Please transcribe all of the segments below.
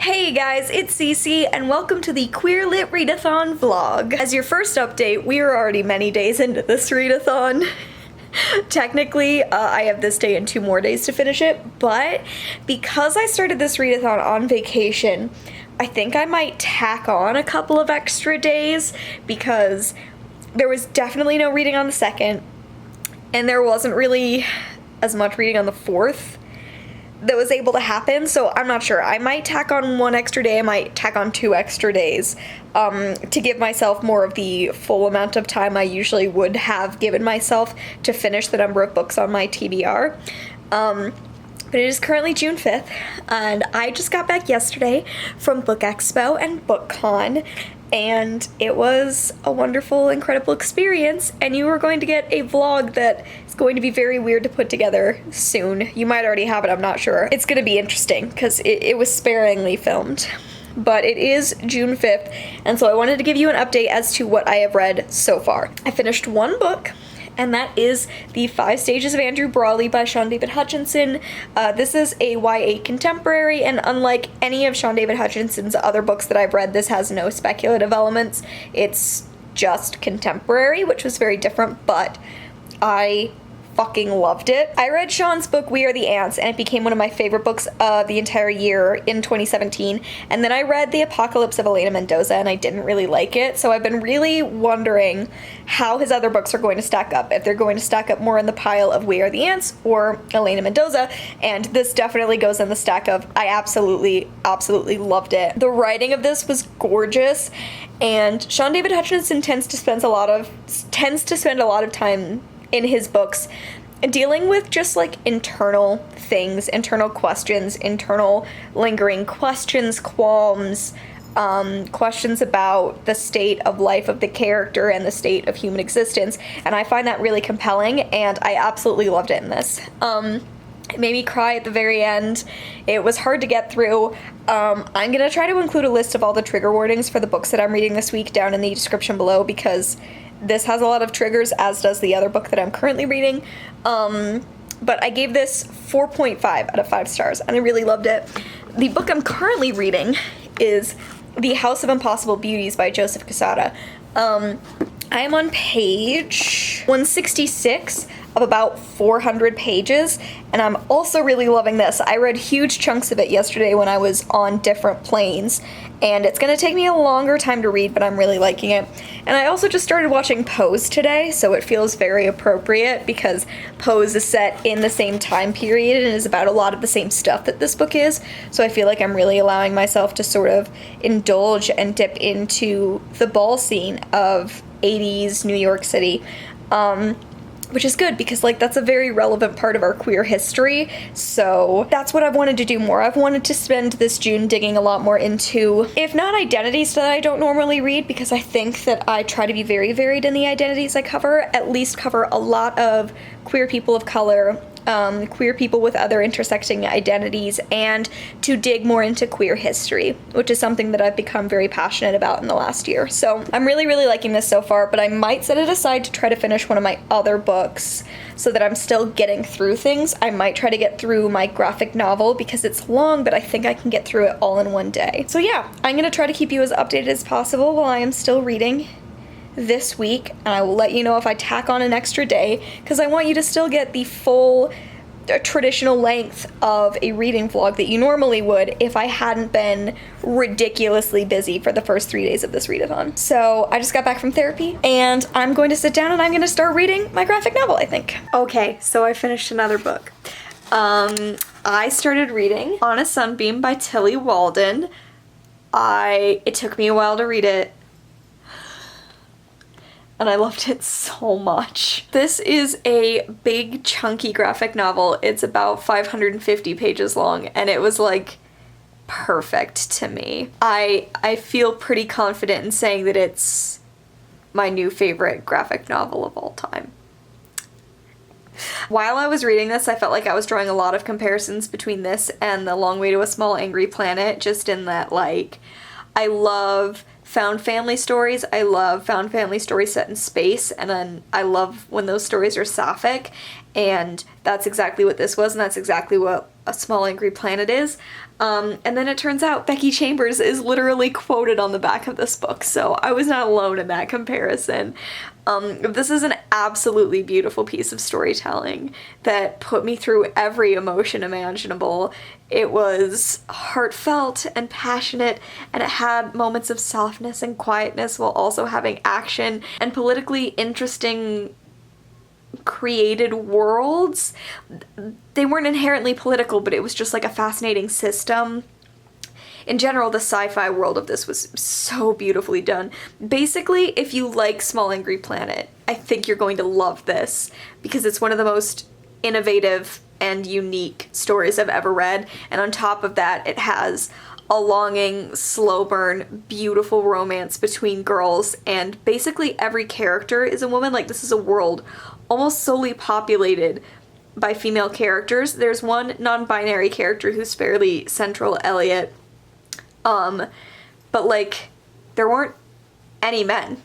Hey guys, it's Cece, and welcome to the Queer Lit Readathon vlog. As your first update, we are already many days into this readathon. Technically, I have this day and 2 more days to finish it, but because I started this readathon on vacation, I think I might tack on a couple of extra days because there was definitely no reading on the 2nd, and there wasn't really as much reading on the 4th that was able to happen, so I'm not sure. I might tack on 1 extra day, I might tack on 2 extra days to give myself more of the full amount of time I usually would have given myself to finish the number of books on my TBR. But it is currently June 5th, and I just got back yesterday from Book Expo and BookCon, and it was a wonderful, incredible experience, and you are going to get a vlog that is going to be very weird to put together soon. You might already have it, I'm not sure. It's going to be interesting, because it was sparingly filmed. But it is June 5th, and so I wanted to give you an update as to what I have read so far. I finished 1 book, and that is The 5 Stages of Andrew Brawley by Sean David Hutchinson. This is a YA contemporary, and unlike any of Sean David Hutchinson's other books that I've read, this has no speculative elements. It's just contemporary, which was very different, but I fucking loved it. I read Sean's book, We Are the Ants, and it became one of my favorite books of the entire year in 2017, and then I read The Apocalypse of Elena Mendoza, and I didn't really like it, so I've been really wondering how his other books are going to stack up, if they're going to stack up more in the pile of We Are the Ants or Elena Mendoza, and this definitely goes in the stack of I absolutely loved it. The writing of this was gorgeous, and Sean David Hutchinson tends to spend a lot of time in his books dealing with just like internal things, internal questions, internal lingering questions, qualms, questions about the state of life of the character and the state of human existence, and I find that really compelling, and I absolutely loved it in this. It made me cry at the very end. It was hard to get through. I'm gonna try to include a list of all the trigger warnings for the books that I'm reading this week down in the description below, because this has a lot of triggers, as does the other book that I'm currently reading. But I gave this 4.5 out of 5 stars, and I really loved it. The book I'm currently reading is The House of Impossible Beauties by Joseph Quesada. I am on page 166 of about 400 pages, and I'm also really loving this. I read huge chunks of it yesterday when I was on different planes, and it's going to take me a longer time to read, but I'm really liking it. And I also just started watching Pose today, so it feels very appropriate because Pose is set in the same time period and is about a lot of the same stuff that this book is, so I feel like I'm really allowing myself to sort of indulge and dip into the ball scene of 80s New York City. Which is good because, like, that's a very relevant part of our queer history, so that's what I've wanted to do more. I've wanted to spend this June digging a lot more into, if not identities that I don't normally read, because I think that I try to be very varied in the identities I cover, at least cover a lot of queer people of color, queer people with other intersecting identities, and to dig more into queer history, which is something that I've become very passionate about in the last year. So I'm really liking this so far, but I might set it aside to try to finish one of my other books so that I'm still getting through things. I might try to get through my graphic novel because it's long, but I think I can get through it all in one day. So yeah, I'm gonna try to keep you as updated as possible while I am still reading this week, and I will let you know if I tack on an extra day, because I want you to still get the full traditional length of a reading vlog that you normally would if I hadn't been ridiculously busy for the first 3 days of this readathon. So I just got back from therapy, and I'm going to sit down and I'm going to start reading my graphic novel, I think. Okay, so I finished another book. I started reading On a Sunbeam by Tilly Walden. It took me a while to read it, and I loved it so much. This is a big, chunky graphic novel. It's about 550 pages long, and it was, like, perfect to me. I feel pretty confident in saying that it's my new favorite graphic novel of all time. While I was reading this, I felt like I was drawing a lot of comparisons between this and The Long Way to a Small Angry Planet, just in that, like, I love found family stories. I love found family stories set in space, and then I love when those stories are sapphic, and that's exactly what this was, and that's exactly what A Small Angry Planet is. And then it turns out Becky Chambers is literally quoted on the back of this book, so I was not alone in that comparison. This is an absolutely beautiful piece of storytelling that put me through every emotion imaginable. It was heartfelt and passionate, and it had moments of softness and quietness while also having action and politically interesting created worlds. They weren't inherently political, but it was just like a fascinating system. In general, the sci-fi world of this was so beautifully done. Basically, if you like Small Angry Planet, I think you're going to love this because it's one of the most innovative and unique stories I've ever read. And on top of that, it has a longing, slow burn, beautiful romance between girls, and basically every character is a woman. Like, this is a world almost solely populated by female characters. There's one non-binary character who's fairly central, Elliot. But like, there weren't any men.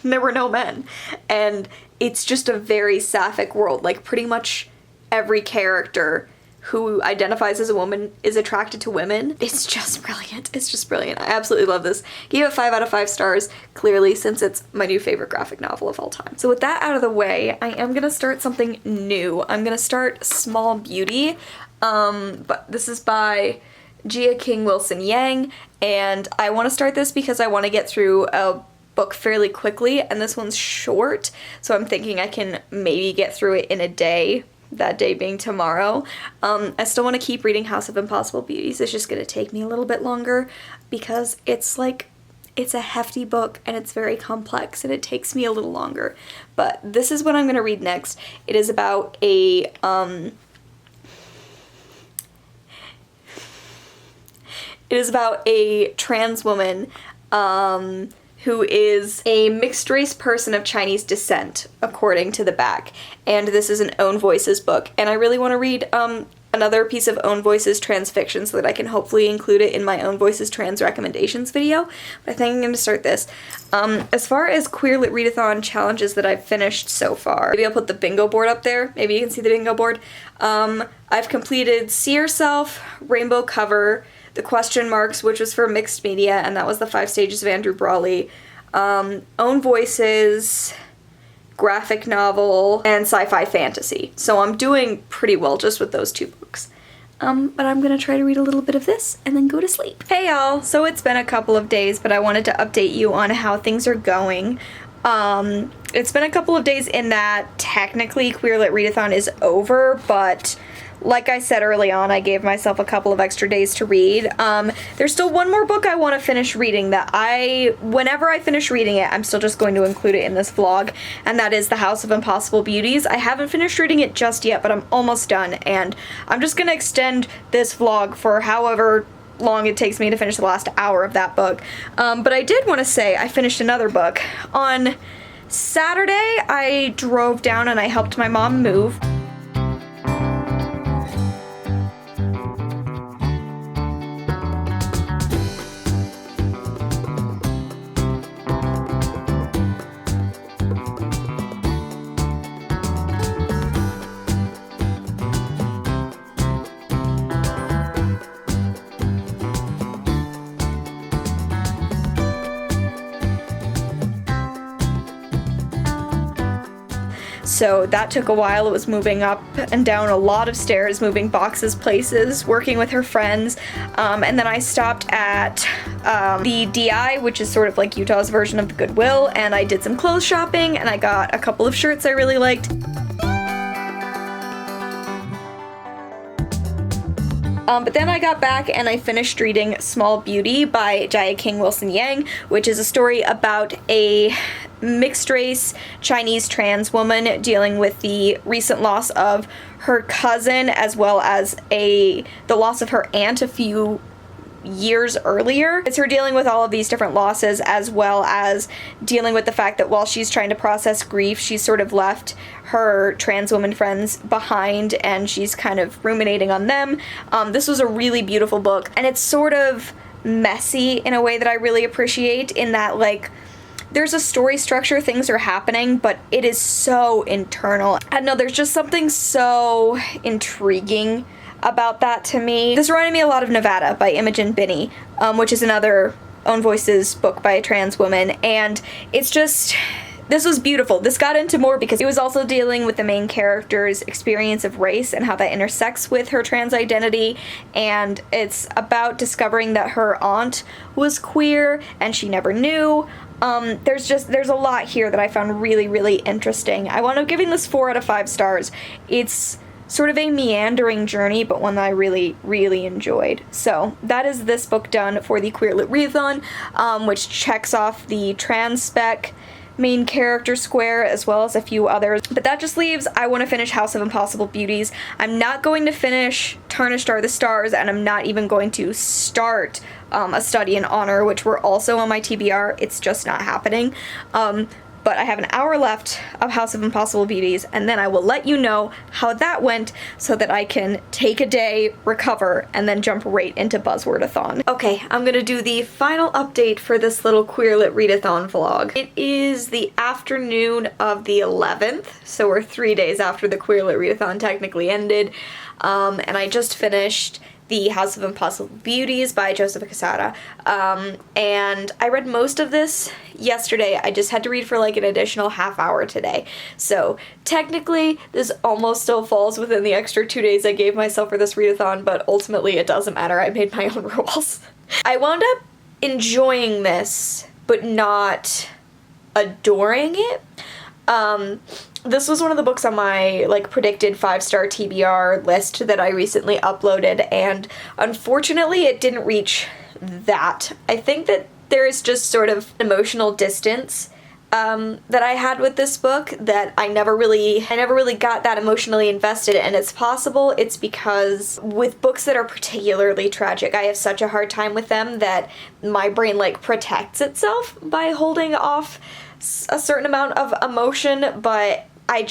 There were no men. And it's just a very sapphic world. Like, pretty much every character who identifies as a woman is attracted to women. It's just brilliant. It's just brilliant. I absolutely love this. Gave it 5 out of 5 stars, clearly, since it's my new favorite graphic novel of all time. So with that out of the way, I am gonna start something new. I'm gonna start Small Beauty, but this is by Jia King Wilson Yang, and I want to start this because I want to get through a book fairly quickly, and this one's short, so I'm thinking I can maybe get through it in a day, that day being tomorrow. I still want to keep reading House of Impossible Beauties. It's just going to take me a little bit longer because it's a hefty book and it's very complex and it takes me a little longer. But this is what I'm going to read next. It is about a trans woman who is a mixed-race person of Chinese descent, according to the back. And this is an Own Voices book. And I really want to read another piece of Own Voices trans fiction so that I can hopefully include it in my Own Voices trans recommendations video. But I think I'm going to start this. As far as Queer Lit Readathon challenges that I've finished so far, maybe I'll put the bingo board up there. Maybe you can see the bingo board. I've completed See Yourself, Rainbow Cover, The Question Marks, which was for mixed media, and that was the 5 stages of Andrew Brawley. Own Voices, graphic novel, and sci-fi fantasy. So I'm doing pretty well just with those 2 books. But I'm gonna try to read a little bit of this and then go to sleep. Hey y'all! So it's been a couple of days, but I wanted to update you on how things are going. It's been a couple of days in that technically Queer Lit Readathon is over, but like I said early on, I gave myself a couple of extra days to read. There's still one more book I want to finish reading that whenever I finish reading it, I'm still just going to include it in this vlog, and that is The House of Impossible Beauties. I haven't finished reading it just yet, but I'm almost done, and I'm just going to extend this vlog for however long it takes me to finish the last hour of that book. But I did want to say I finished another book. On Saturday, I drove down and I helped my mom move. So that took a while. It was moving up and down a lot of stairs, moving boxes places, working with her friends. And then I stopped at the DI, which is sort of like Utah's version of the Goodwill, and I did some clothes shopping and I got a couple of shirts I really liked. But then I got back and I finished reading Small Beauty by Jia King Wilson Yang, which is a story about a mixed-race Chinese trans woman dealing with the recent loss of her cousin, as well as the loss of her aunt a few years earlier. It's her dealing with all of these different losses, as well as dealing with the fact that while she's trying to process grief, she's sort of left her trans woman friends behind and she's kind of ruminating on them. This was a really beautiful book, and it's sort of messy in a way that I really appreciate, in that, like, there's a story structure, things are happening, but it is so internal. I don't know, there's just something so intriguing about that to me. This reminded me a lot of Nevada by Imogen Binney, which is another Own Voices book by a trans woman, and it's just, this was beautiful. This got into more because it was also dealing with the main character's experience of race and how that intersects with her trans identity, and it's about discovering that her aunt was queer and she never knew. There's a lot here that I found really, really interesting. I wound up giving this 4 out of 5 stars. It's sort of a meandering journey, but one that I really, really enjoyed. So that is this book done for the Queer Lit Readathon, which checks off the trans spec main character square as well as a few others. But that just leaves I want to finish House of Impossible Beauties. I'm not going to finish Tarnished Are the Stars, and I'm not even going to start A Study in Honor, which were also on my TBR. It's just not happening. But I have an hour left of House of Impossible Beauties, and then I will let you know how that went so that I can take a day, recover, and then jump right into Buzzwordathon. Okay, I'm gonna do the final update for this little Queer Lit Readathon vlog. It is the afternoon of the 11th, so we're 3 days after the Queer Lit Readathon technically ended, and I just finished The House of Impossible Beauties by Joseph Quesada, and I read most of this yesterday. I just had to read for like an additional half hour today. So technically this almost still falls within the extra 2 days I gave myself for this readathon, but ultimately it doesn't matter. I made my own rules. I wound up enjoying this, but not adoring it. This was one of the books on my, like, predicted 5-star TBR list that I recently uploaded, and unfortunately it didn't reach that. I think that there is just sort of emotional distance that I had with this book that I never really got that emotionally invested, and it's possible it's because with books that are particularly tragic, I have such a hard time with them that my brain, like, protects itself by holding off a certain amount of emotion, but I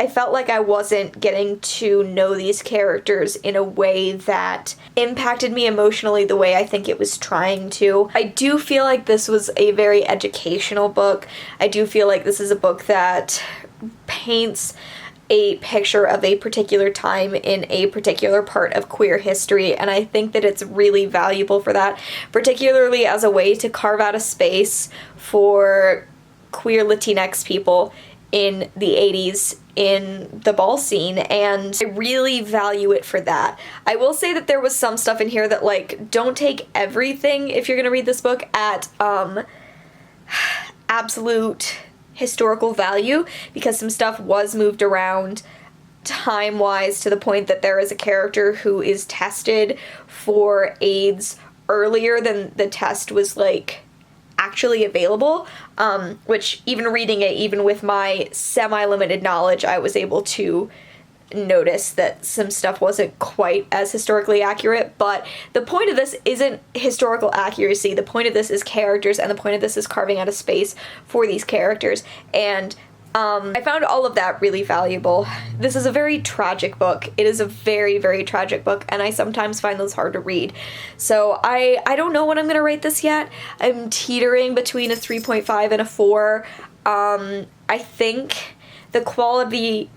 felt like I wasn't getting to know these characters in a way that impacted me emotionally the way I think it was trying to. I do feel like this was a very educational book. I do feel like this is a book that paints a picture of a particular time in a particular part of queer history, and I think that it's really valuable for that, particularly as a way to carve out a space for queer Latinx people in the 80s in the ball scene, and I really value it for that. I will say that there was some stuff in here that, like, don't take everything if you're gonna read this book at absolute historical value, because some stuff was moved around time-wise to the point that there is a character who is tested for AIDS earlier than the test was, like, actually available, which even reading it, even with my semi-limited knowledge, I was able to notice that some stuff wasn't quite as historically accurate. But the point of this isn't historical accuracy. The point of this is characters, and the point of this is carving out a space for these characters, and I found all of that really valuable. This is a very tragic book. It is a very, very tragic book, and I sometimes find those hard to read. So I don't know what I'm gonna rate this yet. I'm teetering between a 3.5 and a 4. I think the quality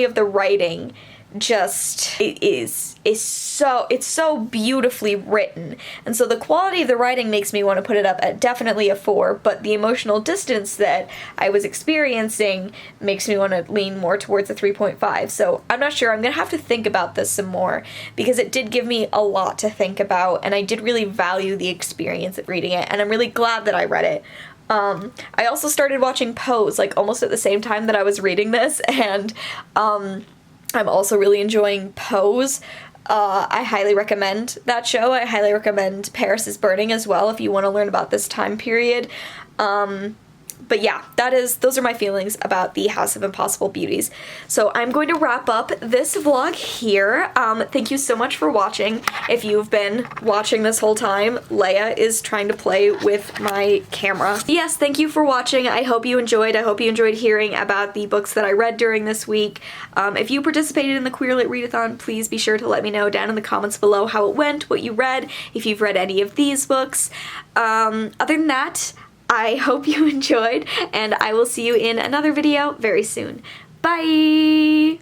of the writing just is so beautifully written, and so the quality of the writing makes me want to put it up at definitely a 4, but the emotional distance that I was experiencing makes me want to lean more towards a 3.5. So I'm not sure. I'm gonna have to think about this some more, because it did give me a lot to think about, and I did really value the experience of reading it, and I'm really glad that I read it. I also started watching Pose, like, almost at the same time that I was reading this, and I'm also really enjoying Pose. I highly recommend that show. I highly recommend Paris is Burning as well if you want to learn about this time period. But yeah, those are my feelings about the House of Impossible Beauties. So I'm going to wrap up this vlog here. Thank you so much for watching. If you've been watching this whole time, Leia is trying to play with my camera. Yes, thank you for watching. I hope you enjoyed. I hope you enjoyed hearing about the books that I read during this week. If you participated in the Queer Lit Readathon, please be sure to let me know down in the comments below how it went, what you read, if you've read any of these books. Other than that, I hope you enjoyed, and I will see you in another video very soon. Bye!